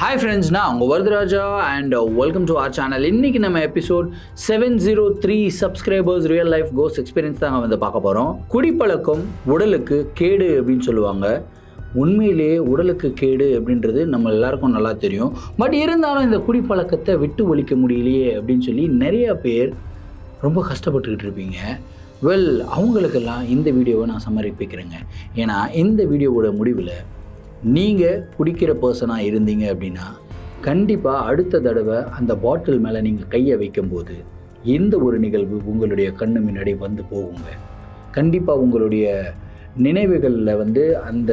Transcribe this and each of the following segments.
Hi friends, நான் உங்கள் Varadaraja and welcome to our channel. இன்றைக்கி நம்ம episode 703 subscribers real life ghost experience தாங்க வந்து பார்க்க போகிறோம். குடிப்பழக்கம் உடலுக்கு கேடு அப்படின்னு சொல்லுவாங்க. உண்மையிலேயே உடலுக்கு கேடு அப்படின்றது நம்ம எல்லாருக்கும் நல்லா தெரியும். பட் இருந்தாலும் இந்த குடிப்பழக்கத்தை விட்டு ஒழிக்க முடியலையே அப்படின்னு சொல்லி நிறைய பேர் ரொம்ப கஷ்டப்பட்டுக்கிட்டு இருப்பீங்க. அவங்களுக்கெல்லாம் இந்த வீடியோவை நான் சமர்ப்பிக்கிறேங்க. ஏன்னா இந்த வீடியோவோட முடிவில் நீங்கள் குடிக்கிற பர்சனாக இருந்தீங்க அப்படின்னா கண்டிப்பாக அடுத்த தடவை அந்த பாட்டில் மேலே நீங்கள் கையை வைக்கும்போது இந்த ஒரு நிகழ்வு உங்களுடைய கண்ணு முன்னாடி வந்து போகுங்க. கண்டிப்பாக உங்களுடைய நினைவுகளில் அந்த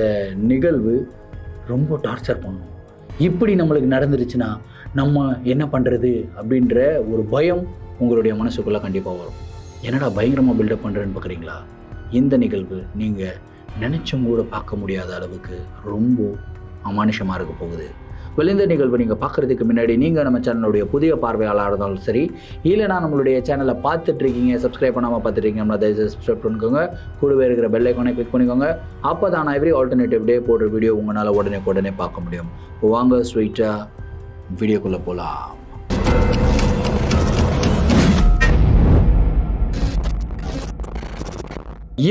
நிகழ்வு ரொம்ப டார்ச்சர் பண்ணும். இப்படி நம்மளுக்கு நடந்துருச்சுன்னா நம்ம என்ன பண்ணுறது அப்படின்ற ஒரு பயம் உங்களுடைய மனசுக்குள்ளே கண்டிப்பாக வரும். என்னடா பயங்கரமாக பில்டப் பண்ணுறேன்னு பார்க்குறீங்களா? இந்த நிகழ்வு நீங்கள் நினச்சும் கூட பார்க்க முடியாத அளவுக்கு ரொம்ப அமானுஷமாக இருக்க போகுது. இந்த நிகழ்வு நீங்கள் பார்க்குறதுக்கு முன்னாடி நீங்கள் நம்ம சேனலுடைய புதிய பார்வையாளராக இருந்தாலும் சரி, இல்லைனா நம்மளுடைய சேனலை பார்த்துட்ருக்கீங்க, சப்ஸ்கிரைப் பண்ணாமல் பார்த்துட்ருக்கீங்க, நம்மளை தயவுசெய்து சப்ஸ்கிரைப் பண்ணிக்கோங்க. கூடவே இருக்கிற பெல் ஐக்கானை கிளிக் பண்ணிக்கோங்க. அப்போ தான் நான் எவ்ரி ஆல்டர்னேட்டிவ் டே போடுற வீடியோ உங்களால் உடனே பார்க்க முடியும். இப்போ வாங்க ஸ்ட்ரெயிட்டாக வீடியோக்குள்ளே போகலாம்.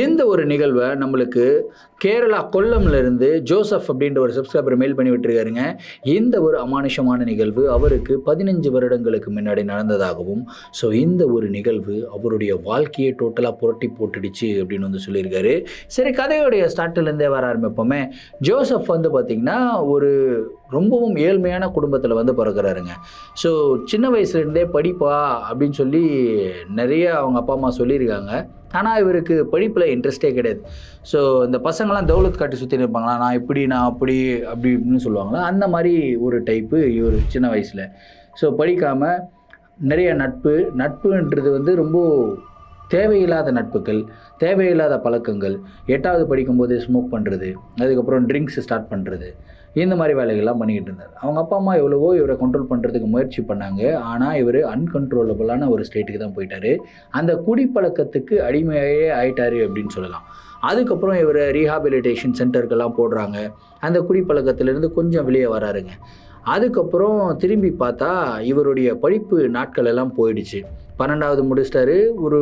எந்த ஒரு நிகழ்வை நம்மளுக்கு கேரளா கொல்லம்லேருந்து ஜோசப் அப்படின்ற ஒரு சப்ஸ்கிரைபர் மெயில் பண்ணி விட்டுருக்காருங்க. இந்த ஒரு அமானுஷமான நிகழ்வு அவருக்கு 15 வருடங்களுக்கு முன்னாடி நடந்ததாகவும், ஸோ இந்த ஒரு நிகழ்வு அவருடைய வாழ்க்கையை டோட்டலாக புரட்டி போட்டுடுச்சு அப்படின்னு சொல்லியிருக்காரு. சரி, கதையோடைய ஸ்டார்ட்லேருந்தே வர ஆரம்பிப்போமே. ஜோசப் பார்த்திங்கன்னா ஒரு ரொம்பவும் ஏழ்மையான குடும்பத்தில் பிறக்கிறாருங்க. ஸோ சின்ன வயசுலேருந்தே படிப்பா அப்படின்னு சொல்லி நிறைய அவங்க அப்பா அம்மா சொல்லியிருக்காங்க. ஆனால் இவருக்கு படிப்பில் இன்ட்ரெஸ்டே கிடையாது. ஸோ இந்த பசங்களாம் தௌலத் காட்டி சுற்றி இருப்பாங்களா, நான் அப்படி இப்படின்னு சொல்லுவாங்களா, அந்த மாதிரி ஒரு டைப்பு இவர் சின்ன வயசில். ஸோ படிக்காமல் நிறைய நட்புன்றது ரொம்ப தேவையில்லாத நட்புகள், தேவையில்லாத பழக்கங்கள். 8வது படிக்கும்போது ஸ்மோக் பண்ணுறது, அதுக்கப்புறம் ட்ரிங்க்ஸ் ஸ்டார்ட் பண்ணுறது, இந்த மாதிரி வேலைகள்லாம் பண்ணிக்கிட்டு இருந்தார். அவங்க அப்பா அம்மா எவ்வளவோ இவரை கண்ட்ரோல் பண்ணுறதுக்கு முயற்சி பண்ணாங்க. ஆனால் இவர் அன்கண்ட்ரோலபிளான ஒரு ஸ்டேட்டுக்கு தான் போயிட்டார். அந்த குடிப்பழக்கத்துக்கு அடிமையாகவே ஆயிட்டார் அப்படின்னு சொல்லலாம். அதுக்கப்புறம் இவர் ரீஹாபிலிட்டேஷன் சென்டருக்கெல்லாம் போடுறாங்க. அந்த குடிப்பழக்கத்திலேருந்து கொஞ்சம் வெளியே வராருங்க. அதுக்கப்புறம் திரும்பி பார்த்தா இவருடைய படிப்பு நாட்கள் எல்லாம் போயிடுச்சு. 12வது முடிச்சிட்டாரு. ஒரு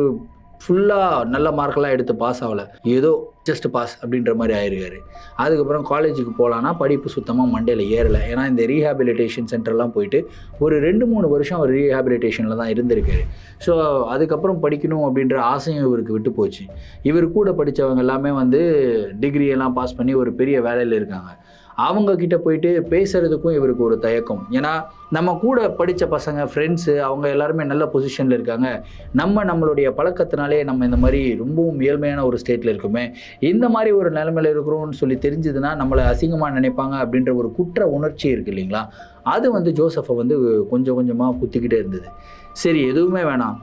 ஃபுல்லாக நல்ல மார்க்கெல்லாம் எடுத்து பாஸ் ஆகலை, ஏதோ ஜஸ்ட் பாஸ் அப்படின்ற மாதிரி ஆயிருக்காரு. அதுக்கப்புறம் காலேஜுக்கு போகலான்னா படிப்பு சுத்தமாக மண்டையில் ஏறலை. ஏன்னா இந்த ரீஹாபிலிட்டேஷன் சென்டர்லாம் போயிட்டு ஒரு 2-3 வருஷம் அவர் ரீஹாபிலிட்டேஷனில் தான் இருந்திருக்காரு. ஸோ அதுக்கப்புறம் படிக்கணும் அப்படின்ற ஆசையும் இவருக்கு விட்டு போச்சு. இவர் கூட படித்தவங்க எல்லாமே டிகிரியெல்லாம் பாஸ் பண்ணி ஒரு பெரிய வேலையில் இருக்காங்க. அவங்கக்கிட்ட போயிட்டு பேசுகிறதுக்கும் இவருக்கு ஒரு தயக்கம். ஏன்னா நம்ம கூட படித்த பசங்க, ஃப்ரெண்ட்ஸு, அவங்க எல்லாருமே நல்ல பொசிஷனில் இருக்காங்க. நம்மளுடைய பழக்கத்தினாலே நம்ம இந்த மாதிரி ரொம்பவும் ஏழ்மையான ஒரு ஸ்டேட்டில் இருக்குமே, இந்த மாதிரி ஒரு நிலைமையில் இருக்கிறோம்னு சொல்லி தெரிஞ்சதுன்னா நம்மளை அசிங்கமாக நினைப்பாங்க அப்படின்ற ஒரு குற்ற உணர்ச்சி இருக்குது இல்லைங்களா? அது ஜோசஃபை கொஞ்சம் கொஞ்சமாக குத்திக்கிட்டே இருந்தது. சரி, எதுவுமே வேணாம்,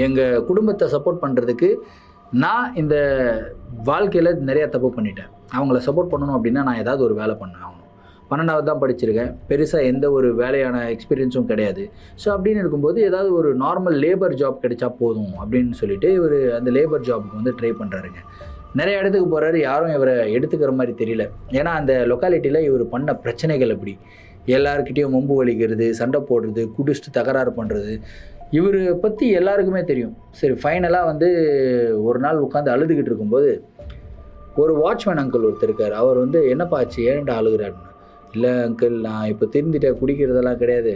எங்கள் குடும்பத்தை சப்போர்ட் பண்ணுறதுக்கு நான் இந்த வாழ்க்கையில் நிறையா தப்பு பண்ணிட்டேன். அவங்கள சப்போர்ட் பண்ணணும் அப்படின்னா நான் ஏதாவது ஒரு வேலை பண்ண ஆகணும். 12வது தான் படிச்சிருக்கேன். பெருசாக எந்த ஒரு வேலையான எக்ஸ்பீரியன்ஸும் கிடையாது. ஸோ அப்படின்னு இருக்கும்போது ஏதாவது ஒரு நார்மல் லேபர் ஜாப் கிடைச்சா போதும் அப்படின்னு சொல்லிட்டு இவர் அந்த லேபர் ஜாபுக்கு ட்ரை பண்ணுறாருங்க. நிறைய இடத்துக்கு போகிறாரு. யாரும் இவரை எடுத்துக்கிற மாதிரி தெரியல. ஏன்னா அந்த லொக்காலிட்டியில் இவர் பண்ண பிரச்சனைகள் அப்படி. எல்லாருக்கிட்டேயும் மொம்பு வலிக்கிறது, சண்டை போடுறது, குடிச்சிட்டு தகராறு பண்ணுறது, இவரை பற்றி எல்லாருக்குமே தெரியும். சரி, ஃபைனலாக ஒரு நாள் உட்காந்து அழுதுகிட்டு இருக்கும்போது ஒரு வாட்ச்மேன் அங்கிள் ஒருத்தர் இருக்கார். அவர் என்னப்பா ஆச்சு, ஏன்டா அழுகிறாருன்னு. இல்லை அங்கிள், நான் இப்போ திருந்திட்டேன், குடிக்கிறதெல்லாம் கிடையாது.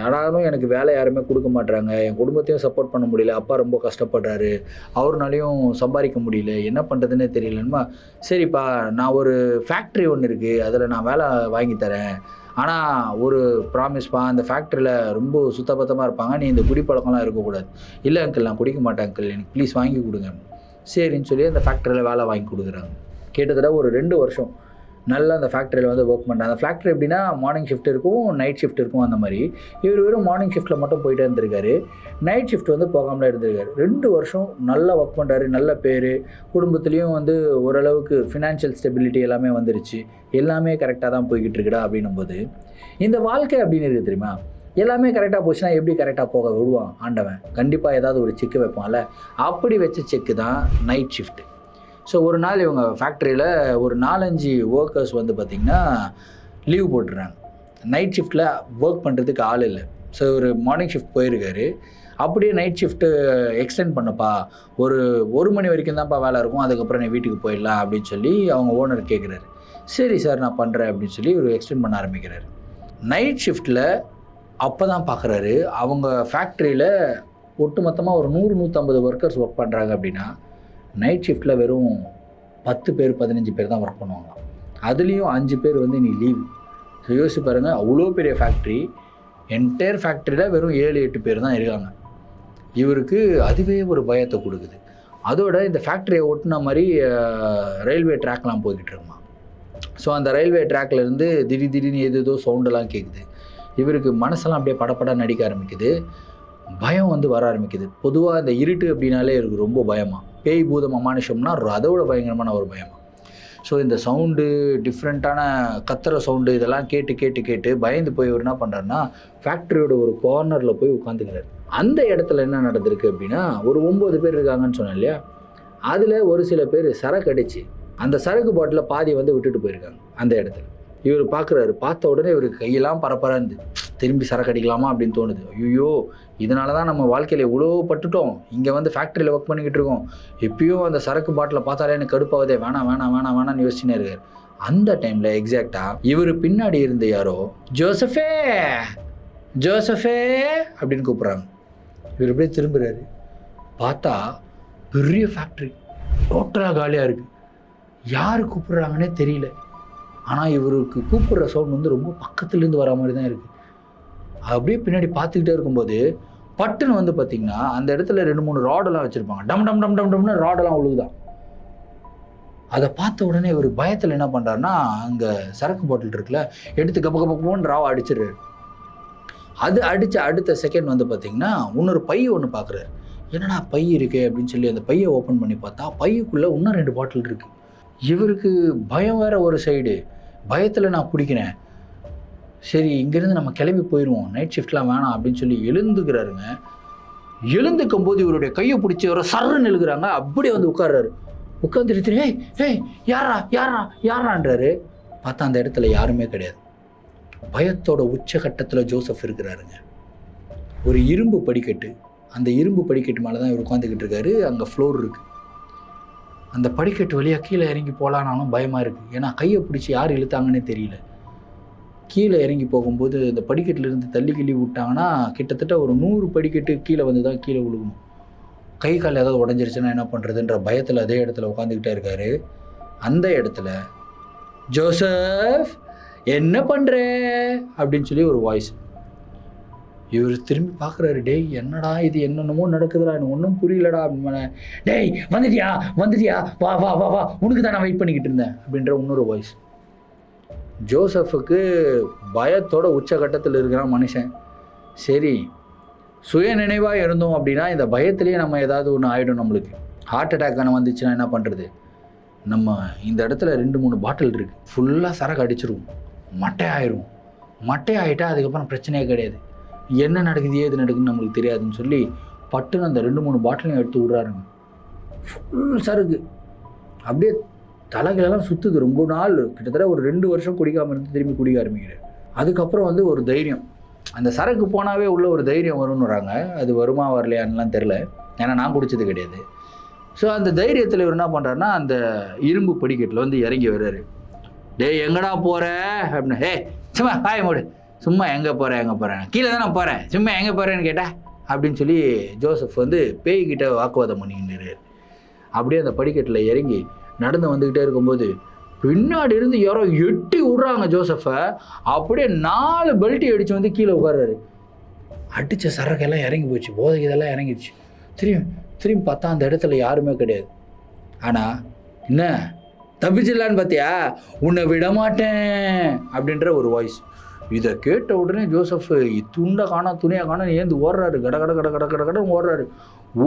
ஆனாலும் எனக்கு வேலை யாருமே கொடுக்க மாட்டாங்க, என் குடும்பத்தையும் சப்போர்ட் பண்ண முடியல, அப்பா ரொம்ப கஷ்டப்படுறாரு, அவர்னாலையும் சம்பாதிக்க முடியல, என்ன பண்ணுறதுன்னே தெரியலன்னுமா. சரிப்பா, நான் ஒரு ஃபேக்ட்ரி ஒன்று இருக்குது, அதில் நான் வேலை வாங்கி தரேன். ஆனால் ஒரு ப்ராமிஸ்ப்பா, அந்த ஃபேக்ட்ரியில் ரொம்ப சுத்தபத்தமாக இருப்பாங்க, நீ இந்த குடிப்பழக்கம்லாம் இருக்கக்கூடாது. இல்லை அங்கிள், நான் குடிக்க மாட்டேன் அங்கிள், எனக்கு ப்ளீஸ் வாங்கி கொடுங்க. சரின்னு சொல்லி அந்த ஃபேக்ட்ரியில் வேலை வாங்கி கொடுக்குறாங்க. கிட்டத்தட்ட ஒரு 2 வருஷம் நல்லா அந்த ஃபேக்ட்ரியில் ஒர்க் பண்ணுறாங்க. அந்த ஃபேக்ட்ரி எப்படின்னா மார்னிங் ஷிஃப்ட் இருக்கும், நைட் ஷிஃப்ட் இருக்கும். அந்த மாதிரி இவர் வெறும் மார்னிங் ஷிஃப்ட்டில் மட்டும் போயிட்டே இருந்திருக்காரு. நைட் ஷிஃப்ட் போகாமலே இருந்திருக்காரு. 2 வருஷம் நல்லா ஒர்க் பண்ணுறாரு. நல்ல பேர், குடும்பத்துலேயும் ஓரளவுக்கு ஃபினான்ஷியல் ஸ்டெபிலிட்டி எல்லாமே வந்துருச்சு. எல்லாமே கரெக்டாக தான் போய்கிட்டு இருக்குடா அப்படின்னும்போது இந்த வாழ்க்கை அப்படின்னு இருக்குது தெரியுமா? எல்லாமே கரெக்டாக போச்சுன்னா எப்படி கரெக்டாக போக விடுவான் ஆண்டவன்? கண்டிப்பாக ஏதாவது ஒரு செக்கு வைப்பான்ல. அப்படி வச்ச செக்கு தான் நைட் ஷிஃப்ட்டு. ஸோ ஒரு நாள் இவங்க ஃபேக்ட்ரியில் ஒரு 4-5 ஒர்க்கர்ஸ் பார்த்திங்கன்னா லீவ் போட்டுறாங்க. நைட் ஷிஃப்ட்டில் ஒர்க் பண்ணுறதுக்கு ஆள் இல்லை. ஸோ ஒரு மார்னிங் ஷிஃப்ட் போயிருக்காரு. அப்படியே நைட் ஷிஃப்ட்டு எக்ஸ்டெண்ட் பண்ணப்பா, ஒரு மணி வரைக்கும் தான்ப்பா வேலை இருக்கும், அதுக்கப்புறம் நீ வீட்டுக்கு போயிடலாம் அப்படின்னு சொல்லி அவங்க ஓனர் கேட்குறாரு. சரி சார் நான் பண்ணுறேன் அப்படின்னு சொல்லி ஒரு எக்ஸ்டெண்ட் பண்ண ஆரம்பிக்கிறாரு. நைட் ஷிஃப்ட்டில் அப்போ தான் பார்க்குறாரு, அவங்க ஃபேக்ட்ரியில் ஒட்டுமொத்தமாக ஒரு 100-150 ஒர்க்கர்ஸ் ஒர்க் பண்ணுறாங்க அப்படின்னா, நைட் ஷிஃப்ட்டில் வெறும் 10 பேர் 15 பேர் தான் ஒர்க் பண்ணுவாங்க. அதுலேயும் 5 பேர் வந்து நீ லீவ். ஸோ யோசிச்சு பாருங்கள், அவ்வளோ பெரிய ஃபேக்ட்ரி, என்டையர் ஃபேக்ட்ரியில் வெறும் 7-8 பேர் தான் இருக்காங்க. இவருக்கு அதுவே ஒரு பயத்தை கொடுக்குது. அதோட இந்த ஃபேக்ட்ரியை ஒட்டின மாதிரி ரயில்வே ட்ராக்லாம் போய்கிட்டு இருக்குமா. ஸோ அந்த ரயில்வே ட்ராக்லேருந்து திடீர்னு ஏதோ சவுண்டெல்லாம் கேட்குது. இவருக்கு மனசெல்லாம் அப்படியே படப்பட நடிக்க ஆரம்பிக்குது. பயம் வந்து வர ஆரம்பிக்குது. பொதுவாக இந்த இருட்டு அப்படின்னாலே இவருக்கு ரொம்ப பயமா. பேய் பூதம் அமானுஷம்னா அதோட பயங்கரமான ஒரு பயமா. ஸோ இந்த சவுண்டு, டிஃப்ரெண்ட்டான கத்துற சவுண்டு இதெல்லாம் கேட்டு பயந்து போய் இவர் என்ன பண்ணுறாருன்னா, ஃபேக்ட்ரியோட ஒரு கார்னரில் போய் உட்காந்துக்கிறார். அந்த இடத்துல என்ன நடந்திருக்கு அப்படின்னா, ஒரு 9 பேர் இருக்காங்கன்னு சொன்னேன் இல்லையா, அதில் ஒரு சில பேர் சரக்கு அடித்து அந்த சரக்கு பாட்டில் பாதி வந்து விட்டுட்டு போயிருக்காங்க அந்த இடத்துல. இவர் பார்க்குறாரு. பார்த்த உடனே இவருக்கு கையெல்லாம் பரப்பராந்து திரும்பி சரக்கு அடிக்கலாமா அப்படின்னு தோணுது. ஐயோ, இதனால தான் நம்ம வாழ்க்கையில் இவ்வளோ பட்டுட்டோம், இங்கே வந்து ஃபேக்ட்ரியில் ஒர்க் பண்ணிக்கிட்டு இருக்கோம், எப்பயும் அந்த சரக்கு பாட்டில் பார்த்தாலே எனக்கு கடுப்பாவதே, வேணாம்னு யோசிச்சுனே இருக்கார். அந்த டைமில் எக்ஸாக்டாக இவர் பின்னாடி இருந்த யாரோ ஜோசஃபே அப்படின்னு கூப்பிட்றாங்க. இவர் அப்படியே திரும்புகிறாரு. பார்த்தா பெரிய ஃபேக்ட்ரி டோட்டலாக காலியாக இருக்குது. யார் கூப்பிட்றாங்கன்னே தெரியல. ஆனால் இவருக்கு கூப்பிட்ற சவுண்ட் வந்து ரொம்ப பக்கத்துலேருந்து வர மாதிரி தான் இருக்குது. அப்படியே பின்னாடி பார்த்துக்கிட்டே இருக்கும்போது பட்டுன்னு வந்து பார்த்திங்கன்னா அந்த இடத்துல 2-3 ராடெல்லாம் வச்சுருப்பாங்க. டம்னு ராடெல்லாம் உழுகுதான். அதை பார்த்த உடனே இவர் பயத்தில் என்ன பண்ணுறாருன்னா, அங்கே சரக்கு பாட்டில் இருக்குல்ல, எடுத்து கப்பன்னு ராவை அடிச்சிடுறாரு. அது அடித்த அடுத்த செகண்ட் வந்து பார்த்திங்கன்னா இன்னொரு பை ஒன்று பார்க்குறாரு. என்னடா பை இருக்கு அப்படின்னு சொல்லி அந்த பையை ஓப்பன் பண்ணி பார்த்தா பையுக்குள்ளே இன்னும் 2 பாட்டில் இருக்குது. இவருக்கு பயம் வேற ஒரு சைடு. பயத்தில் நான் பிடிக்கிறேன், சரி இங்கேருந்து நம்ம கிளம்பி போயிடுவோம், நைட் ஷிஃப்ட்லாம் வேணாம் அப்படின்னு சொல்லி எழுந்துக்கிறாருங்க. எழுந்துக்கும் போது இவருடைய கையை பிடிச்சி வர சர்ன்னு எழுதுறாங்க. அப்படியே வந்து உட்கார்றாரு. உட்காந்துட்டு ஏய் யாரான்றாரு. பார்த்தா அந்த இடத்துல யாருமே கிடையாது. பயத்தோட உச்சகட்டத்தில் ஜோசப் இருக்கிறாருங்க. ஒரு இரும்பு படிக்கட்டு, அந்த இரும்பு படிக்கட்டு மேலே தான் இவர் உட்காந்துக்கிட்டு இருக்காரு. அங்கே ஃப்ளோர் இருக்குது. அந்த படிக்கட்டு வழியாக கீழே இறங்கி போகலான்னாலும் பயமாக இருக்குது. ஏன்னா கையை பிடிச்சி யார் இழுத்தாங்கன்னே தெரியல. கீழே இறங்கி போகும்போது இந்த படிக்கட்டிலேருந்து தள்ளி விட்டாங்கன்னா கிட்டத்தட்ட ஒரு 100 படிக்கட்டு கீழே வந்து தான் கீழே விழுகணும். கை கால் ஏதாவது உடஞ்சிருச்சுன்னா என்ன பண்ணுறதுன்ற பயத்தில் அதே இடத்துல உட்காந்துக்கிட்டே இருக்காரு. அந்த இடத்துல ஜோசப் என்ன பண்ணுற அப்படின்னு சொல்லி ஒரு வாய்ஸ். இவர் திரும்பி பார்க்குறாரு. டேய் என்னடா இது, என்னென்னமோ நடக்குதுடா, எனக்கு ஒன்றும் புரியலடா அப்படின்னு. டேய் வந்துட்டியா வா உனக்கு தான் நான் வெயிட் பண்ணிக்கிட்டு இருந்தேன் அப்படின்ற இன்னொரு வாய்ஸ். ஜோசப்புக்கு பயத்தோட உச்சகட்டத்தில் இருக்கிறான் மனுஷன். சரி, சுய நினைவாக இருந்தோம் அப்படின்னா இந்த பயத்திலேயே நம்ம ஏதாவது ஒன்று ஆகிடும். நம்மளுக்கு ஹார்ட் அட்டாக்கான வந்துச்சுன்னா என்ன பண்ணுறது? நம்ம இந்த இடத்துல 2-3 பாட்டில் இருக்குது, ஃபுல்லாக சரக்கு அடிச்சிருவோம், மட்டை ஆகிட்டா அதுக்கப்புறம் பிரச்சனையே கிடையாது. என்ன நடக்குது ஏது நடக்குதுன்னு நம்மளுக்கு தெரியாதுன்னு சொல்லி பட்டுன்னு அந்த 2-3 பாட்டிலையும் எடுத்து விட்றாருங்க. ஃபுல் சரக்கு அப்படியே தலைகளெல்லாம் சுற்றுது. ரொம்ப நாள், கிட்டத்தட்ட ஒரு 2 வருஷம் குடிக்காமல் இருந்து திரும்பி குடிக்க ஆரம்பிக்கிறேன். அதுக்கப்புறம் வந்து ஒரு தைரியம், அந்த சரக்கு போனாவே உள்ள ஒரு தைரியம் வரும்னு வராங்க. அது வருமா வரலையான்லாம் தெரில, ஏன்னா நான் குடித்தது கிடையாது. ஸோ அந்த தைரியத்தில் இவர் என்ன பண்ணுறாருன்னா அந்த இரும்பு படிக்கட்டில் வந்து இறங்கி வர்றாரு. டேய் எங்கடா போகிற அப்படின்னு. சும்மா பாய மூடு, சும்மா எங்கே போகிறேன் கீழே தான் நான் போகிறேன், சும்மா எங்கே போகிறேன்னு கேட்டேன் அப்படின்னு சொல்லி ஜோசப் வந்து பேய்கிட்ட வாக்குவாதம் பண்ணிக்கிட்டு அப்படியே அந்த படிக்கட்டில் இறங்கி நடந்து வந்துக்கிட்டே இருக்கும்போது பின்னாடி இருந்து யாரோ எட்டி விட்றாங்க ஜோசஃபை. அப்படியே 4 பெல்ட்டி அடித்து வந்து கீழே உட்கார்றாரு. அடித்த சரக்கெல்லாம் இறங்கி போச்சு, போதைக்கு இதெல்லாம் இறங்கிடுச்சு. திரும்பி பார்த்தா அந்த இடத்துல யாருமே கிடையாது. ஆனால் என்ன தப்பிச்சிடலான்னு பார்த்தியா, உன்னை விடமாட்டேன் அப்படின்ற ஒரு வாய்ஸ். இதை கேட்ட உடனே ஜோசப் துண்டை காணா துணியை காணா ஏந்து ஓடுறாரு. கடன்னு ஓடுறாரு.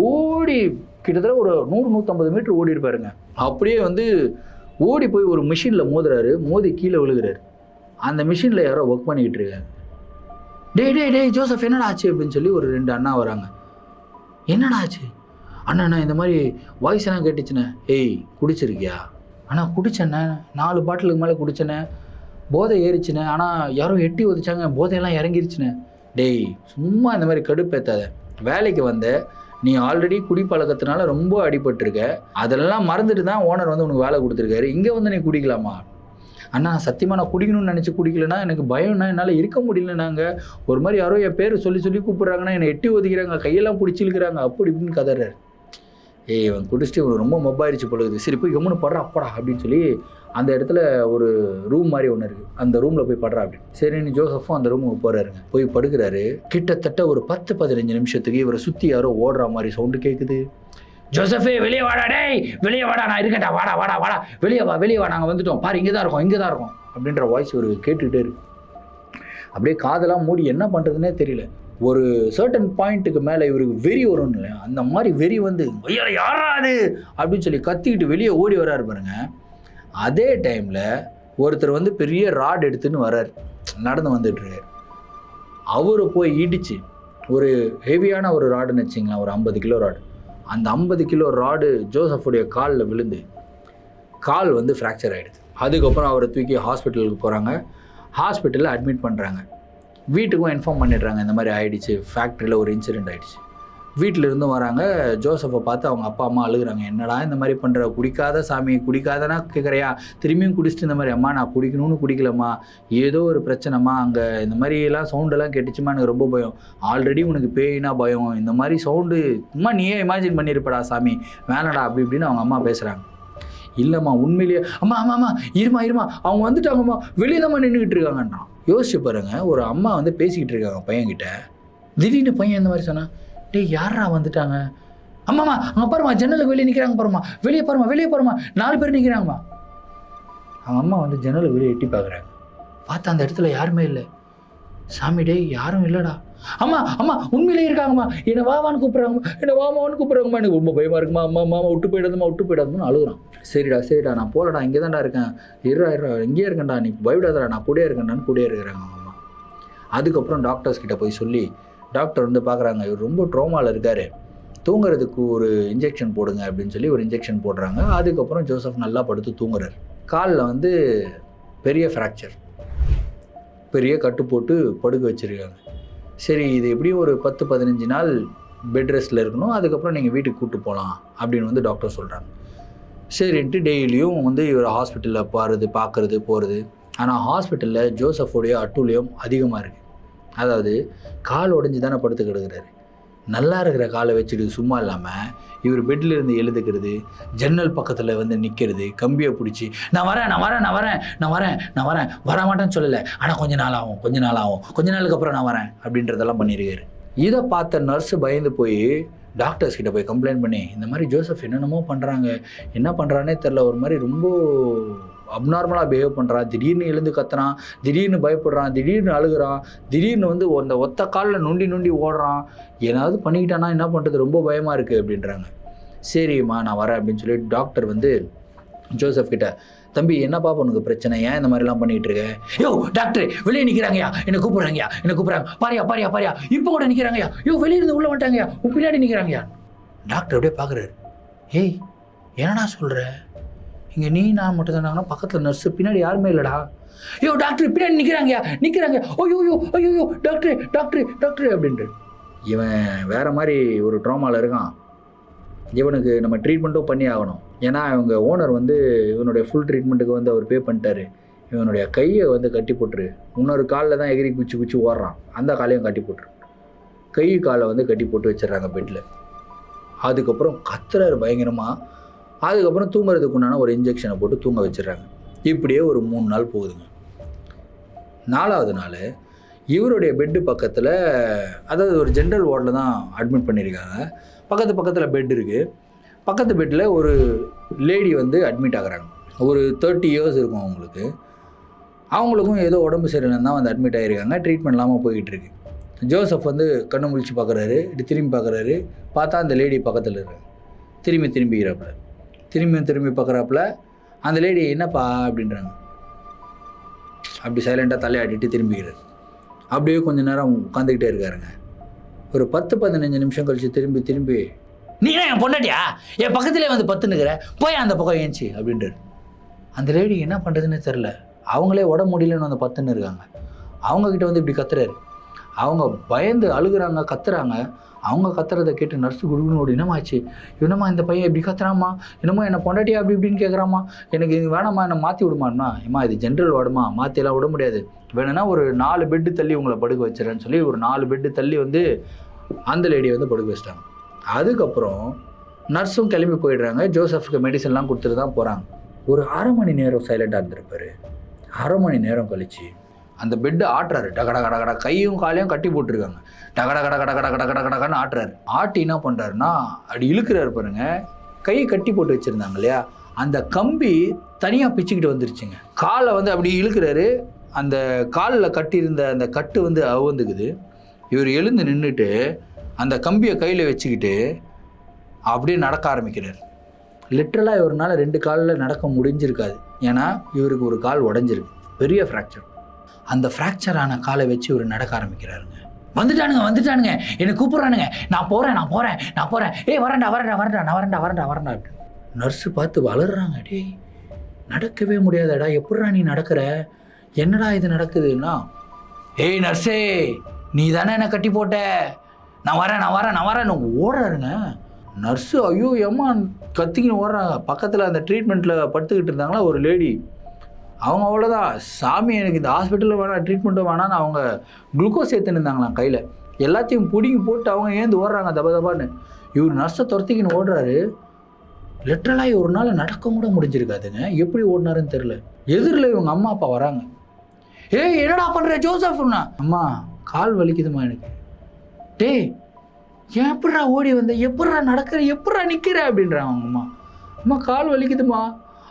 ஓடி கிட்டத்தட்ட ஒரு 100-150 மீட்டர் ஓடி இருப்பாருங்க. அப்படியே வந்து ஓடி போய் ஒரு மிஷினில் மோதுறாரு. மோதி கீழே விழுகிறாரு. அந்த மிஷினில் யாரோ ஒர்க் பண்ணிக்கிட்டு இருக்காங்க. டேய் ஜோசப் என்னடா ஆச்சு அப்படின்னு சொல்லி ஒரு 2 அண்ணா வராங்க. என்னடா ஆச்சு? அண்ணா இந்த மாதிரி வாய்ஸ் எல்லாம் கேட்டுச்சுண்ணே. ஏய் குடிச்சிருக்கியா? அண்ணா குடிச்சேண்ணே, 4 பாட்டிலுக்கு மேலே குடிச்சேண்ணே. போதை ஏறிச்சுனே, ஆனால் யாரோ எட்டி ஒதிச்சாங்க, போதையெல்லாம் இறங்கிருச்சுனே. டேய் சும்மா இந்த மாதிரி கடுப்பேத்தாத. வேலைக்கு வந்த நீ ஆல்ரெடி குடிப்பழக்கத்தினால ரொம்ப அடிபட்டிருக்க, அதெல்லாம் மறந்துட்டு தான் ஓனர் வந்து உனக்கு வேலை கொடுத்துருக்காரு. இங்கே வந்து நீ குடிக்கலாமா? அண்ணா சத்தியமாக நான் குடிக்கணும்னு நினச்சி குடிக்கலன்னா எனக்கு பயம்னா, என்னால் இருக்க முடியலனாங்க. ஒரு மாதிரி யாரோ என் பேர் சொல்லி சொல்லி கூப்பிட்றாங்கன்னா, என்னை எட்டி ஒதுக்கிறாங்க, கையெல்லாம் பிடிச்சிருக்கிறாங்க, அப்படி இப்படின்னு கதறாரு. ஏய் இவன் குடிச்சிட்டு இவன் ரொம்ப மொபாயிருச்சு பொழுது, சரி போய் கம்முன்னு படுறா அப்படா அப்படின்னு சொல்லி அந்த இடத்துல ஒரு ரூம் மாதிரி ஒன்று இருக்குது, அந்த ரூமில் போய் படுறா அப்படின்னு. சரின்னு ஜோசஃபும் அந்த ரூமுக்கு போகிறாருங்க. போய் படுக்கிறாரு. கிட்டத்தட்ட ஒரு 10-15 நிமிஷத்துக்கு இவரை சுற்றி யாரோ ஓடுற மாதிரி சவுண்டு கேட்குது. ஜோசஃபே வெளியே வாடா, டேய் வெளியே வாடா, நான் இருக்கேன்டா, வாடா வாடா வாடா, வெளியே வா வெளியே வா, நாங்கள் வந்துட்டோம் பாரு, இங்கே தான் இருக்கோம் அப்படின்ற வாய்ஸ் ஒரு கேட்டுக்கிட்டே இருக்கு. அப்படியே காதெல்லாம் மூடி என்ன பண்ணுறதுனே தெரியல. ஒரு சர்டன் பாயிண்ட்டுக்கு மேலே இவருக்கு வெறி வரும் இல்லையா, அந்த மாதிரி வெறி வந்து யாராது அப்படின்னு சொல்லி கத்திக்கிட்டு வெளியே ஓடி வராரு பாருங்க. அதே டைமில் ஒருத்தர் வந்து பெரிய ராட் எடுத்துன்னு வர்றார், நடந்து வந்துட்டுருக்கார். அவரை போய் இடிச்சு, ஒரு ஹெவியான ஒரு ராடுன்னு வச்சிங்களேன், ஒரு 50 கிலோ ராடு. அந்த 50 கிலோ ராடு ஜோசஃபுடைய காலில் விழுந்து கால் வந்து ஃப்ராக்சர் ஆகிடுது. அதுக்கப்புறம் அவரை தூக்கி ஹாஸ்பிட்டலுக்கு போகிறாங்க. ஹாஸ்பிட்டலில் அட்மிட் பண்ணுறாங்க. வீட்டுக்கும் இன்ஃபார்ம் பண்ணிடுறாங்க, இந்த மாதிரி ஆகிடுச்சு, ஃபேக்ட்ரியில் ஒரு இன்சிடெண்ட் ஆகிடுச்சு. வீட்டில் இருந்தும் வராங்க. ஜோசஃபை பார்த்து அவங்க அப்பா அம்மா அழுகுறாங்க. என்னடா இந்த மாதிரி பண்ணுற, குடிக்காத சாமி, குடிக்காதனா கேட்குறியா, திரும்பியும் குடிச்சிட்டு இந்த மாதிரி, அம்மா நான் குடிக்கணும்னு குடிக்கலம்மா, ஏதோ ஒரு பிரச்சனைம்மா, அங்கே இந்த மாதிரியெல்லாம் சவுண்டெல்லாம் கேட்டுச்சுமா, எனக்கு ரொம்ப பயம், ஆல்ரெடி உனக்கு பேயினா பயம், இந்த மாதிரி சவுண்டு சும்மா நீயே இமேஜின் பண்ணியிருப்படா சாமி, வேணடா அப்படி இப்படின்னு அவங்க அம்மா பேசுகிறாங்க. இல்லைம்மா உண்மையிலேயே, அம்மா அம்மா அம்மா இருமா அவங்க வந்துட்டாங்கம்மா, வெளியே தான் நின்றுக்கிட்டு இருக்காங்கன்றான். யோசிச்சு பாருங்க, ஒரு அம்மா வந்து பேசிக்கிட்டு இருக்காங்க பையன்கிட்ட, திடீர்னு பையன் இந்த மாதிரி சொன்னா, டேய் யாரா வந்துட்டாங்க, அம்மாம்மா அங்கே பாருமா ஜன்னலுக்கு வெளியே நிற்கிறாங்க பாருமா, வெளியே பாருமா 4 பேர் நிற்கிறாங்கம்மா. அவங்க அம்மா வந்து ஜன்னலுக்கு வெளியே எட்டி பார்க்குறாங்க. பார்த்தா அந்த இடத்துல யாருமே இல்லை. சாமி டேய் யாரும் இல்லைடா. அம்மா உண்மையிலே இருக்காங்கம்மா, என்னை வாவான்னு கூப்பிட்றாங்கம்மா, எனக்கு ரொம்ப பயமாக இருக்குமா, அம்மா விட்டு போயிடாதுன்னு அழுகுறான். சரிடா நான் போகலடா, இங்கே தான்டா இருக்கேன், இருடா இங்கேயே இருக்கேன்டா, நீ பயப்படாதடா, நான் கூடயே இருக்கிறாங்க அவங்க அம்மா. அதுக்கப்புறம் டாக்டர்ஸ் கிட்ட போய் சொல்லி, டாக்டர் வந்து பார்க்குறாங்க, இவர் ரொம்ப ட்ரோமாவில் இருக்கார், தூங்குறதுக்கு ஒரு இன்ஜெக்ஷன் போடுங்க அப்படின்னு சொல்லி ஒரு இன்ஜெக்ஷன் போடுறாங்க. அதுக்கப்புறம் ஜோசப் நல்லா படுத்து தூங்குறார். காலில் வந்து பெரிய ஃப்ராக்சர், பெரிய கட்டு போட்டு படுக்க வச்சுருக்காங்க. சரி இது எப்படியும் ஒரு 10-15 நாள் பெட் ரெஸ்ட்டில் இருக்கணும், அதுக்கப்புறம் நீங்கள் வீட்டுக்கு கூப்பிட்டு போகலாம் அப்படின்னு வந்து டாக்டர் சொல்கிறாங்க. சரின்ட்டு டெய்லியும் வந்து இவர் ஹாஸ்பிட்டலில் பார்க்குறது போகிறது. ஆனால் ஹாஸ்பிட்டலில் ஜோசஃபோடைய அட்டூழியம் அதிகமாக இருக்குது. அதாவது கால் உடஞ்சி தானே படுத்து கிடக்குறாரு, நல்லா இருக்கிற காலை வச்சுட்டு சும்மா இல்லாமல் இவர் பெட்டில் இருந்து எழுதுக்கிறது, ஜன்னல் பக்கத்தில் வந்து நிற்கிறது, கம்பியை பிடிச்சி நான் வரேன் வரமாட்டேன்னு சொல்லலை, ஆனால் கொஞ்ச நாள் ஆகும், கொஞ்ச நாளுக்கு அப்புறம் நான் வரேன் அப்படின்றதெல்லாம் பண்ணியிருக்காரு. இதை பார்த்த நர்ஸு பயந்து போய் டாக்டர்ஸ் கிட்ட போய் கம்ப்ளைண்ட் பண்ணி, இந்த மாதிரி ஜோசப் என்னென்னமோ பண்ணுறாங்க, என்ன பண்ணுறானே தெரில, ஒரு மாதிரி ரொம்ப அப்நார்மலாக பிஹேவ் பண்ணுறான், திடீர்னு எழுந்து கத்துறான், திடீர்னு பயப்படுறான், திடீர்னு அழுகிறான், திடீர்னு வந்து அந்த ஒத்த காலில் நொண்டி ஓடுறான், ஏதாவது பண்ணிக்கிட்டானா என்ன பண்ணுறது, ரொம்ப பயமாக இருக்குது அப்படின்றாங்க. சரிம்மா நான் வரேன் அப்படின்னு சொல்லி டாக்டர் வந்து ஜோசப் கிட்ட, தம்பி என்னப்பா உனக்கு பிரச்சனை, ஏன் இந்த மாதிரிலாம் பண்ணிகிட்டு இருக்க, யோ டாக்டர் வெளியே நிற்கிறாங்கயா, என்னை கூப்பிட்றாங்க, பாரியா இப்போ கூட நிற்கிறாங்கயா, வெளியே இருந்து உள்ளே வந்துட்டாங்கயா, பின்னாடி நிற்கிறாங்கயா. டாக்டர் அப்படியே பார்க்குறாரு, ஏய் என்னடா சொல்கிற, இங்கே நீ நான் மட்டும் தானாங்கன்னா பக்கத்தில் நர்ஸு, பின்னாடி யாருமே இல்லைடா, டாக்டர் பின்னாடி நிற்கிறாங்க, ஐயோ டாக்டர் அப்படின்ட்டு. இவன் வேறு மாதிரி ஒரு ட்ராமாவில் இருக்கான், இவனுக்கு நம்ம ட்ரீட்மெண்ட்டும் பண்ணி ஆகணும். ஏன்னா இவங்க ஓனர் வந்து இவனுடைய ஃபுல் ட்ரீட்மெண்ட்டுக்கு வந்து அவர் பே பண்ணிட்டாரு. இவனுடைய கையை வந்து கட்டி போட்டுரு, இன்னொரு காலில் தான் எகிரி குச்சி ஓடுறான், அந்த காலையும் கட்டி போட்டுரு, கை காலை வந்து கட்டி போட்டு வச்சிடறாங்க பெட்டில். அதுக்கப்புறம் கத்துறாரு பயங்கரமாக. அதுக்கப்புறம் தூங்குறதுக்கு உண்டான ஒரு இன்ஜெக்ஷனை போட்டு தூங்க வச்சிடறாங்க. இப்படியே ஒரு 3 நாள் போகுதுங்க. 4ஆவது நாள் இவருடைய பெட்டு பக்கத்தில், அதாவது ஒரு ஜென்ரல் வார்டில் தான் அட்மிட் பண்ணியிருக்காங்க. பக்கத்தில் பெட் இருக்குது. பக்கத்து பெட்டில் ஒரு லேடி வந்து அட்மிட் ஆகுறாங்க. ஒரு 30 இயர்ஸ் இருக்கும் அவங்களுக்கு. அவங்களுக்கும் ஏதோ உடம்பு சரியில்லைன்னு தான் வந்து அட்மிட் ஆகிருக்காங்க. ட்ரீட்மெண்ட் இல்லாமல் போய்கிட்டு இருக்கு. ஜோசப் வந்து கண்ணை முழிச்சு பார்க்குறாரு, இப்படி திரும்பி பார்க்குறாரு, பார்த்தா அந்த லேடி பக்கத்தில் இருக்காங்க. திரும்பிக்கிறாப்புல, திரும்பி பார்க்குறாப்புல, அந்த லேடி என்னப்பா அப்படின்றாங்க. அப்படி சைலண்ட்டாக தலையாட்டிட்டு திரும்பிக்கிறார். அப்படியே கொஞ்சம் நேரம் உட்காந்துக்கிட்டே இருக்காருங்க. ஒரு 10-15 நிமிஷம் கழிச்சு திரும்பி நீ என் பொண்டாட்டியா, என் பக்கத்துலேயே வந்து பத்துன்னுக்கிற, போய் அந்த பக்கம் ஏஞ்சி அப்படின்றாரு. அந்த லேடி என்ன பண்ணுறதுன்னு தெரில. அவங்களே உடம்பு முடியலன்னு வந்து பத்துன்னு இருக்காங்க. அவங்கக்கிட்ட வந்து இப்படி கத்துறாரு. அவங்க பயந்து அழுகுறாங்க, கத்துறாங்க. அவங்க கத்துறதை கேட்டு நர்ஸு குடுகுன்னு ஓடி, என்னமாச்சு, என்னம்மா இந்த பையன் இப்படி கத்துறாம்மா, என்னமோ என்னை பொண்டாட்டியா அப்படி இப்படின்னு கேட்குறாம்மா, எனக்கு இது வேணாம்மா, என்னை மாற்றி விடுமான்னா, ஏம்மா இது ஜென்ரல் வார்டுமா, மாற்றியெல்லாம் விட முடியாது, வேணும்னா ஒரு 4 பெட்டு தள்ளி உங்களை படுக்க வச்சுறேன்னு சொல்லி ஒரு 4 பெட்டு தள்ளி வந்து அந்த லேடியை வந்து படுக்க வச்சிட்டாங்க. அதுக்கப்புறம் நர்ஸும் கிளம்பி போயிடுறாங்க. ஜோசஃப்க்கு மெடிசன்லாம் கொடுத்துட்டு தான் போகிறாங்க. ஒரு 1/2 மணி நேரம் சைலண்டாக இருந்திருப்பார். 1/2 மணி நேரம் கழிச்சு அந்த பெட்டு ஆட்டுறாரு. டகட கட கட கையும் காலையும் கட்டி போட்டிருக்காங்க. டகட கட கட கட கட கட கடன்னு ஆட்டுறாரு. ஆட்டி என்ன பண்ணுறாருன்னா அப்படி இழுக்கிறாரு பாருங்க. கையை கட்டி போட்டு வச்சுருந்தாங்க இல்லையா, அந்த கம்பி தனியாக பிச்சுக்கிட்டு வந்துருச்சுங்க. காலை வந்து அப்படி இழுக்கிறாரு. அந்த காலில் கட்டியிருந்த அந்த கட்டு வந்து அவுந்துக்குது. இவர் எழுந்து நின்றுட்டு அந்த கம்பியை கையில் வச்சுக்கிட்டு அப்படியே நடக்க ஆரம்பிக்கிறார். லிட்ரலாக இவரால் 2 காலில் நடக்க முடிஞ்சிருக்காது. ஏன்னா இவருக்கு ஒரு கால் உடஞ்சிருக்கு, பெரிய ஃப்ராக்சர். அந்த ஃப்ராக்சர் ஆன காலை வச்சு இவர் நடக்க ஆரம்பிக்கிறாருங்க. வந்துட்டானுங்க என்னை கூப்பிட்றானுங்க, நான் போகிறேன், ஏய் வரேன்டா. நர்ஸு பார்த்து வளர்றாங்க. டேய் நடக்கவே முடியாதடா, எப்படிடா நீ நடக்கிற, என்னடா இது நடக்குதுன்னா, ஏய் நர்ஸே நீ தானே என்னை கட்டி போட்ட, நான் வரேன் ஓடுறாருங்க. நர்ஸு ஐயோ ஏம்மா கத்திக்கின்னு ஓடுறாங்க. பக்கத்தில் அந்த ட்ரீட்மெண்ட்டில் படுத்துக்கிட்டு இருந்தாங்களா ஒரு லேடி, அவங்க அவ்வளோதான், சாமி எனக்கு இந்த ஹாஸ்பிட்டலில் வேணாம், ட்ரீட்மெண்ட்டும் வேணான்னு அவங்க குளுக்கோஸ் ஏற்றுன்னு இருந்தாங்களாம் கையில். எல்லாத்தையும் பிடிங்கி போட்டு அவங்க ஏந்து ஓடுறாங்க தபான்னு. இவர் நர்ஸை துரத்திக்கின்னு ஓடுறாரு. லிட்ரலாக ஒரு நாள் நடக்க கூட முடிஞ்சிருக்காதுங்க. எப்படி ஓடினாருன்னு தெரில. எதிரில் இவங்க அம்மா அப்பா வராங்க. ஏய் என்னடா பண்ணுற ஜோசப்னா, அம்மா கால் வலிக்குதுமா எனக்கு. டேய் எப்பட்றா ஓடி வந்த, எப்பட்றா நடக்கிற, எப்பட்றா நிற்கிற அப்படின்றாங்க அவங்க அம்மா. அம்மா கால் வலிக்குதுமா,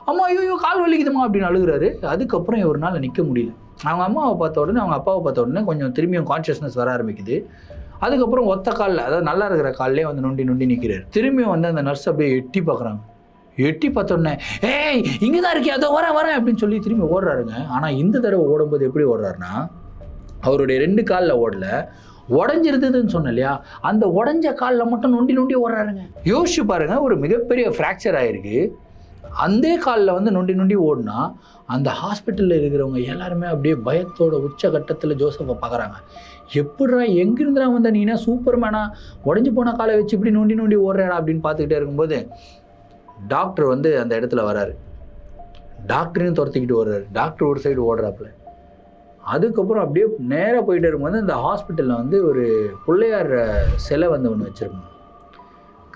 அம்மா ஐயோ கால் வலிக்குதுமா அப்படின்னு அழுகுறாரு. அதுக்கப்புறம் ஒரு நாள் நிற்க முடியல. அவங்க அம்மாவை பார்த்த உடனே அவங்க அப்பாவை பார்த்த உடனே கொஞ்சம் திரும்பியும் கான்ஷியஸ்னஸ் வர ஆரம்பிக்குது. அதுக்கப்புறம் ஒத்த காலில், அதாவது நல்லா இருக்கிற காலிலே வந்து நொண்டி நிற்கிறார். திரும்பியும் வந்து அந்த நர்ஸ் அப்படியே எட்டி பார்க்குறாங்க. எட்டி பார்த்தோன்னே ஏய் இங்கே தான் இருக்கே, அதோ வரேன் அப்படின்னு சொல்லி திரும்பி ஓடுறாருங்க. ஆனால் இந்த தடவை ஓடும்போது எப்படி ஓடுறாருன்னா, அவருடைய 2 காலில் ஓடல, உடஞ்சிருந்ததுன்னு சொன்னேன் இல்லையா, அந்த உடஞ்ச காலில் மட்டும் நொண்டி ஓடுறாருங்க. யோசிச்சு பாருங்க, ஒரு மிகப்பெரிய ஃப்ராக்சர் ஆகிருக்கு. அந்த காலில் வந்து நொண்டி ஓடினா அந்த ஹாஸ்பிட்டலில் இருக்கிறவங்க எல்லாருமே அப்படியே பயத்தோட உச்சகட்டத்தில் ஜோசஃபை பார்க்குறாங்க. எப்படிரா எங்கிருந்துடா வந்த நீனா, சூப்பர்மேனா, உடஞ்சி போன காலை வச்சு இப்படி நொண்டி ஓடுறா அப்படின்னு பார்த்துக்கிட்டே இருக்கும்போது டாக்டர் வந்து அந்த இடத்துல வராரு. டாக்டரையும் துரத்திக்கிட்டு ஓடுறாரு. டாக்டர் ஒரு சைடு ஓடுறாப்புல. அதுக்கப்புறம் அப்படியே நேராக போயிட்டே இருக்கும்போது இந்த ஹாஸ்பிட்டலில் வந்து ஒரு பிள்ளையார் சிலை வந்து ஒன்று வச்சுருக்கோம்.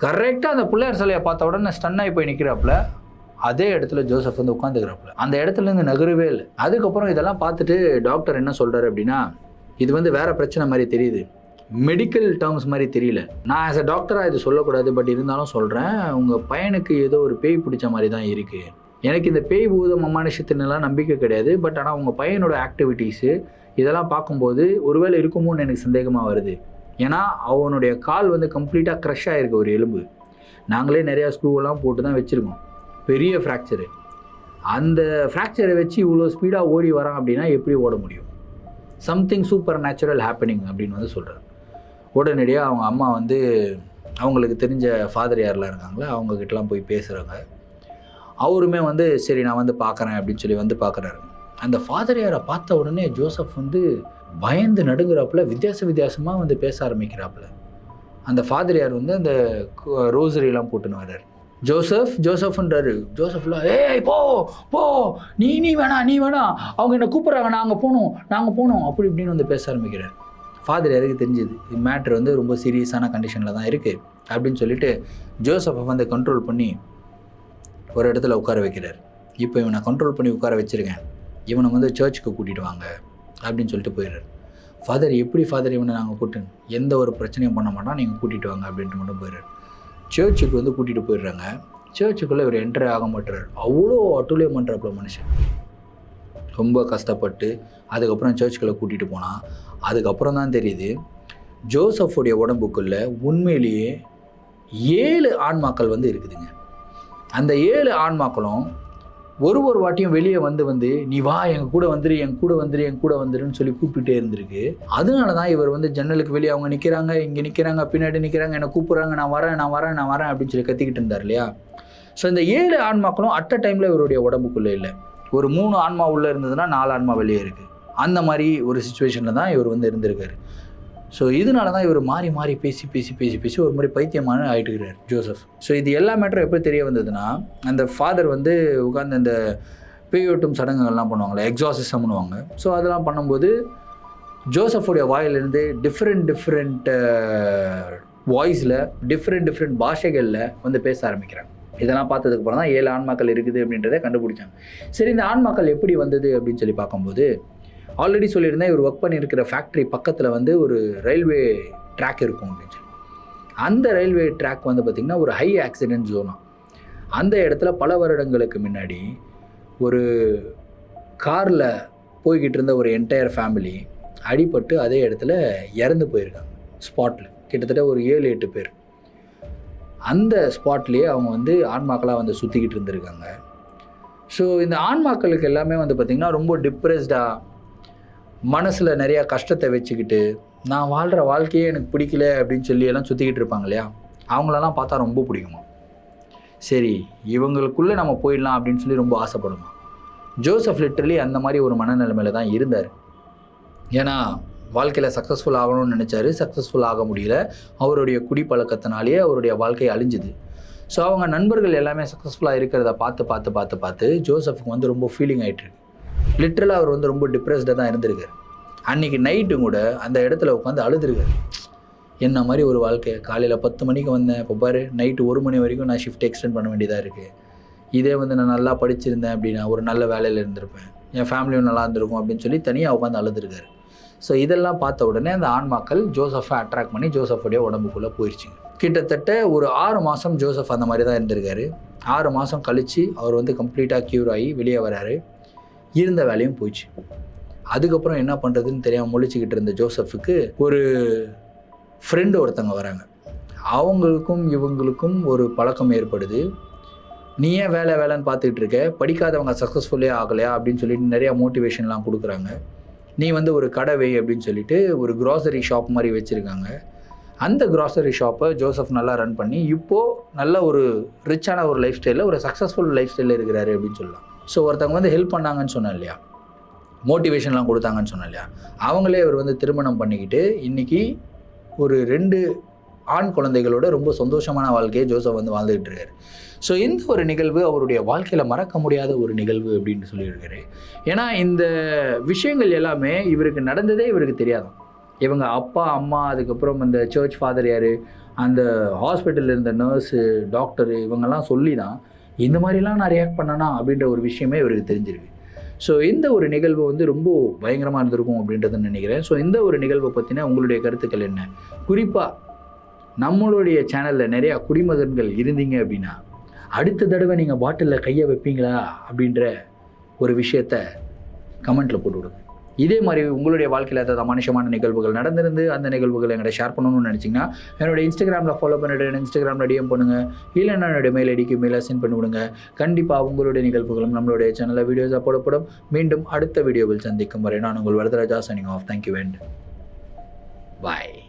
கரெக்டாக அந்த பிள்ளையார் சிலையை பார்த்த உடனே ஸ்டன்னாகி போய் நிற்கிறாப்புல. அதே இடத்துல ஜோசப் வந்து உட்காந்துக்கிறாப்புல. அந்த இடத்துலேருந்து நகரவே இல்லை. அதுக்கப்புறம் இதெல்லாம் பார்த்துட்டு டாக்டர் என்ன சொல்கிறாரு அப்படின்னா, இது வந்து வேறு பிரச்சனை மாதிரி தெரியுது, மெடிக்கல் டேர்ம்ஸ் மாதிரி தெரியல. நான் ஆஸ் அ டாக்டராக இது சொல்லக்கூடாது, பட் இருந்தாலும் சொல்கிறேன், உங்கள் பையனுக்கு ஏதோ ஒரு பேய் பிடிச்ச மாதிரி தான் இருக்குது. எனக்கு இந்த பேய் பூதம் அமானுஷத்தினெல்லாம் நம்பிக்கை கிடையாது. பட் ஆனால் உங்கள் பையனோட ஆக்டிவிட்டீஸு இதெல்லாம் பார்க்கும்போது ஒருவேளை இருக்குமோன்னு எனக்கு சந்தேகமாக வருது. ஏன்னா அவனுடைய கால் வந்து கம்ப்ளீட்டாக க்ரஷ் ஆகிருக்கு, ஒரு எலும்பு. நாங்களே நிறையா ஸ்க்ரூவெல்லாம் போட்டு தான் வச்சுருக்கோம். பெரிய ஃப்ராக்சரு. அந்த ஃப்ராக்சரை வச்சு இவ்வளோ ஸ்பீடாக ஓடி வரான் அப்படின்னா எப்படி ஓட முடியும்? சம்திங் சூப்பர் நேச்சுரல் ஹேப்பனிங் அப்படின்னு வந்து சொல்கிறார். உடனடியாக அவங்க அம்மா வந்து அவங்களுக்கு தெரிஞ்ச ஃபாதர் யாரெலாம் இருக்காங்களோ அவங்கக்கிட்டலாம் போய் பேசுகிறாங்க. அவருமே வந்து சரி நான் வந்து பார்க்குறேன் அப்படின்னு சொல்லி வந்து பார்க்குறாரு. அந்த ஃபாதர் யாரை பார்த்த உடனே ஜோசப் வந்து பயந்து நடுங்குறாப்புல, வித்தியாசமாக வந்து பேச ஆரம்பிக்கிறாப்புல. அந்த ஃபாதர் யார் வந்து அந்த ரோசரியெல்லாம் போட்டுன்னு வர்றாரு. ஜோசப்ன்றாரு. ஜோசப்லாம் ஏய் போ நீ வேணாம், அவங்க என்னை கூப்பிட்றாங்க, நாங்கள் போகணும் அப்படி இப்படின்னு வந்து பேச ஆரம்பிக்கிறார். ஃபாதர் யாருக்கு தெரிஞ்சுது மேட்ரு வந்து ரொம்ப சீரியஸான கண்டிஷனில் தான் இருக்குது அப்படின்னு சொல்லிட்டு ஜோசப்பை வந்து கண்ட்ரோல் பண்ணி ஒரு இடத்துல உட்கார வைக்கிறார். இப்போ இவனை கண்ட்ரோல் பண்ணி உட்கார வச்சுருக்கேன், இவனை வந்து சர்ச்சுக்கு கூட்டிகிட்டு வாங்க அப்படின்னு சொல்லிட்டு போயிடுறாரு. ஃபாதர் எப்படி ஃபாதர் இவனை நாங்கள் கூட்டு எந்த ஒரு பிரச்சனையும் பண்ண மாட்டோம், நீங்கள் கூட்டிகிட்டு வாங்க அப்படின்ட்டு மட்டும் போயிடுறாரு. சர்ச்சுக்கு வந்து கூட்டிகிட்டு போயிடுறாங்க. சர்ச்சுக்குள்ளே இவர் என்ட்ரே ஆக மாட்டுறாரு. அவ்வளோ அட்டுழியம் பண்ணுறாப்புல மனுஷன். ரொம்ப கஷ்டப்பட்டு அதுக்கப்புறம் சர்ச்சுக்குள்ளே கூட்டிகிட்டு போனால் அதுக்கப்புறம் தான் தெரியுது ஜோசஃபுடைய உடம்புக்குள்ளே உண்மையிலேயே 7 ஆன்மாக்கள் வந்து இருக்குதுங்க. அந்த 7 ஆன்மாக்களும் ஒரு வாட்டியும் வெளியே வந்து நீ வா என் கூட வந்துருன்னு சொல்லி கூப்பிட்டுட்டே இருந்திருக்கு. அதனால தான் இவர் வந்து ஜன்னலுக்கு வெளியே அவங்க நிற்கிறாங்க, இங்கே நிற்கிறாங்க, பின்னாடி நிற்கிறாங்க, என்னை கூப்பிட்றாங்க, நான் வரேன் அப்படின்னு சொல்லி கத்திக்கிட்டு இருந்தார் இல்லையா. ஸோ இந்த 7 ஆன்மாக்களும் அட் அ டைமில் இவருடைய உடம்புக்குள்ளே இல்லை. ஒரு 3 ஆன்மா உள்ளே இருந்ததுன்னா 4 ஆன்மா வெளியே இருக்குது. அந்த மாதிரி ஒரு சுச்சுவேஷனில் தான் இவர் வந்து இருந்திருக்காரு. ஸோ இதனால தான் இவர் மாறி மாறி பேசி ஒரு மாதிரி பைத்தியமான ஆகிட்டு இருக்கிறார் ஜோசப். ஸோ இது எல்லா மேட்டரும் எப்போ தெரிய வந்ததுன்னா, அந்த ஃபாதர் வந்து உட்காந்து அந்த பேயோட்டும் சடங்குகள்லாம் பண்ணுவாங்களே, எக்ஸாசிசம் பண்ணுவாங்க. ஸோ அதெல்லாம் பண்ணும்போது ஜோசஃபுடைய வாயிலிருந்து டிஃப்ரெண்ட் வாய்ஸில் டிஃப்ரெண்ட் பாஷைகளில் வந்து பேச ஆரம்பிக்கிறாங்க. இதெல்லாம் பார்த்ததுக்கப்புறம் தான் 7 ஆன்மாக்கள் இருக்குது அப்படின்றத கண்டுபிடிச்சாங்க. சரி, இந்த ஆன்மாக்கள் எப்படி வந்தது அப்படின்னு சொல்லி பார்க்கும்போது, ஆல்ரெடி சொல்லியிருந்தேன் இவர் ஒர்க் பண்ணியிருக்கிற ஃபேக்ட்ரி பக்கத்தில் வந்து ஒரு ரயில்வே ட்ராக் இருக்கும் அப்படின்னு சொல்லி. அந்த ரயில்வே ட்ராக் வந்து பார்த்திங்கன்னா ஒரு ஹை ஆக்சிடென்ட் ஜோனா. அந்த இடத்துல பல வருடங்களுக்கு முன்னாடி ஒரு காரில் போய்கிட்டு இருந்த ஒரு என்டையர் ஃபேமிலி அடிபட்டு அதே இடத்துல இறந்து போயிருக்காங்க ஸ்பாட்டில். கிட்டத்தட்ட ஒரு 7-8 பேர் அந்த ஸ்பாட்லேயே அவங்க வந்து ஆன்மாக்களாக வந்து சுற்றிக்கிட்டு இருந்திருக்காங்க. ஸோ இந்த ஆன்மாக்களுக்கு எல்லாமே வந்து பார்த்திங்கன்னா ரொம்ப டிப்ரெஸ்டாக, மனசில் நிறையா கஷ்டத்தை வச்சுக்கிட்டு, நான் வாழ்கிற வாழ்க்கையே எனக்கு பிடிக்கல அப்படின்னு சொல்லி எல்லாம் சுற்றிக்கிட்டு இருப்பாங்க இல்லையா, அவங்களெல்லாம் பார்த்தா ரொம்ப பிடிக்குமா. சரி, இவங்களுக்குள்ளே நம்ம போயிடலாம் அப்படின்னு சொல்லி ரொம்ப ஆசைப்படுமா. ஜோசப் லிட்டரலி அந்த மாதிரி ஒரு மனநிலைமையில் தான் இருந்தார். ஏன்னா வாழ்க்கையில் சக்ஸஸ்ஃபுல் ஆகணும்னு நினச்சாரு, சக்ஸஸ்ஃபுல் ஆக முடியல. அவருடைய குடிப்பழக்கத்தினாலேயே அவருடைய வாழ்க்கை அழிஞ்சுது. ஸோ அவங்க நண்பர்கள் எல்லாமே சக்ஸஸ்ஃபுல்லாக இருக்கிறத பார்த்து ஜோசஃபுக்கு வந்து ரொம்ப ஃபீலிங் ஆகிட்டுருக்கு. லிட்ரலாக அவர் வந்து ரொம்ப டிப்ரெஸ்டாக தான் இருந்திருக்காரு. அன்றைக்கி நைட்டு கூட அந்த இடத்துல உட்காந்து அழுதுருக்காரு. என்ன மாதிரி ஒரு வாழ்க்கை, காலையில் 10 மணிக்கு வந்தேன், இப்போ பாரு நைட்டு 1 மணி வரைக்கும் நான் ஷிஃப்ட் எக்ஸ்டெண்ட் பண்ண வேண்டியதாக இருக்குது. இதே வந்து நான் நல்லா படிச்சிருந்தேன் அப்படின்னா ஒரு நல்ல வேலையில் இருந்திருப்பேன், என் ஃபேமிலியும் நல்லா இருந்திருக்கும் அப்படின்னு சொல்லி தனியாக உட்காந்து அழுதுருக்காரு. ஸோ இதெல்லாம் பார்த்த உடனே அந்த ஆன்மாக்கள் ஜோசஃபை அட்ராக்ட் பண்ணி ஜோசஃபுடைய உடம்புக்குள்ளே போயிடுச்சுங்க. கிட்டத்தட்ட ஒரு 6 மாதம் ஜோசப் அந்த மாதிரி தான் இருந்திருக்காரு. 6 மாதம் கழித்து அவர் வந்து கம்ப்ளீட்டாக க்யூர் ஆகி வெளியே வராரு. இருந்த வேலையும் போயிடுச்சு. அதுக்கப்புறம் என்ன பண்ணுறதுன்னு தெரியாமல் முழிச்சிக்கிட்டு இருந்த ஜோசஃபுக்கு ஒரு ஃப்ரெண்டு ஒருத்தங்க வராங்க. அவங்களுக்கும் இவங்களுக்கும் ஒரு பழக்கம் ஏற்படுது. நீ ஏன் வேலைன்னு பார்த்துக்கிட்டு இருக்க, படிக்காதவங்க சக்ஸஸ்ஃபுல்லே ஆகலையா அப்படின்னு சொல்லிட்டு நிறையா மோட்டிவேஷன்லாம் கொடுக்குறாங்க. நீ வந்து ஒரு கடை வை அப்படின்னு சொல்லிட்டு ஒரு க்ராசரி ஷாப் மாதிரி வச்சுருக்காங்க. அந்த க்ராசரி ஷாப்பை ஜோசப் நல்லா ரன் பண்ணி இப்போது நல்ல ஒரு ரிச்சான ஒரு லைஃப் ஸ்டைலில், ஒரு சக்ஸஸ்ஃபுல் லைஃப் ஸ்டைலில் இருக்கிறாரு அப்படின்னு சொல்லலாம். ஸோ ஒருத்தவங்க வந்து ஹெல்ப் பண்ணாங்கன்னு சொன்னேன் இல்லையா, மோட்டிவேஷன்லாம் கொடுத்தாங்கன்னு சொன்னேன் இல்லையா, அவங்களே அவர் வந்து திருமணம் பண்ணிக்கிட்டு இன்றைக்கி ஒரு 2 ஆண் குழந்தைகளோட ரொம்ப சந்தோஷமான வாழ்க்கையை ஜோசப் வந்து வாழ்ந்துக்கிட்டு இருக்காரு. ஸோ இந்த ஒரு நிகழ்வு அவருடைய வாழ்க்கையில் மறக்க முடியாத ஒரு நிகழ்வு அப்படின்னு சொல்லியிருக்காரு. ஏன்னா இந்த விஷயங்கள் எல்லாமே இவருக்கு நடந்ததே இவருக்கு தெரியாதான். இவங்க அப்பா அம்மா, அதுக்கப்புறம் அந்த சர்ச் ஃபாதர் யார், அந்த ஹாஸ்பிட்டலில் இருந்த நர்ஸு, டாக்டரு, இவங்கெல்லாம் சொல்லி தான் இந்த மாதிரிலாம் நான் ரியாக்ட் பண்ணனா அப்படின்ற ஒரு விஷயமே இவருக்கு தெரிஞ்சிருக்கு. ஸோ இந்த ஒரு நிகழ்வு வந்து ரொம்ப பயங்கரமாக இருந்திருக்கும் அப்படின்றத நினைக்கிறேன். ஸோ இந்த ஒரு நிகழ்வை பற்றின உங்களுடைய கருத்துக்கள் என்ன? குறிப்பாக நம்மளுடைய சேனலில் நிறையா குடிமகன்கள் இருந்தீங்க அப்படின்னா அடுத்த தடவை நீங்கள் பாட்டிலில் கையை வைப்பீங்களா அப்படின்ற ஒரு விஷயத்த கமெண்ட்டில் போட்டு விடுங்க. இதே மாதிரி உங்களுடைய வாழ்க்கையில் ஏதாவது அமானுஷமான நிகழ்வுகள் நடந்திருந்து அந்த நிகழ்வுகளை என்கிட்ட ஷேர் பண்ணணும்னு நினச்சிங்கன்னா என்னோடய இன்ஸ்டாகிராமில் ஃபாலோ பண்ணிவிட்டு இன்ஸ்டாகிராமில் டிஎம் பண்ணுங்கள், இல்லைன்னா என்னுடைய மெயில் ஐடிக்கு மெயிலாக சென்ட் பண்ணி விடுங்க. கண்டிப்பாக உங்களுடைய நிகழ்வுகளும் நம்மளுடைய சேனலில் வீடியோஸாக போடப்படும். மீண்டும் அடுத்த வீடியோவில் சந்திக்கும் வரை நான் உங்கள் Varadaraja signing off. Thank you and bye.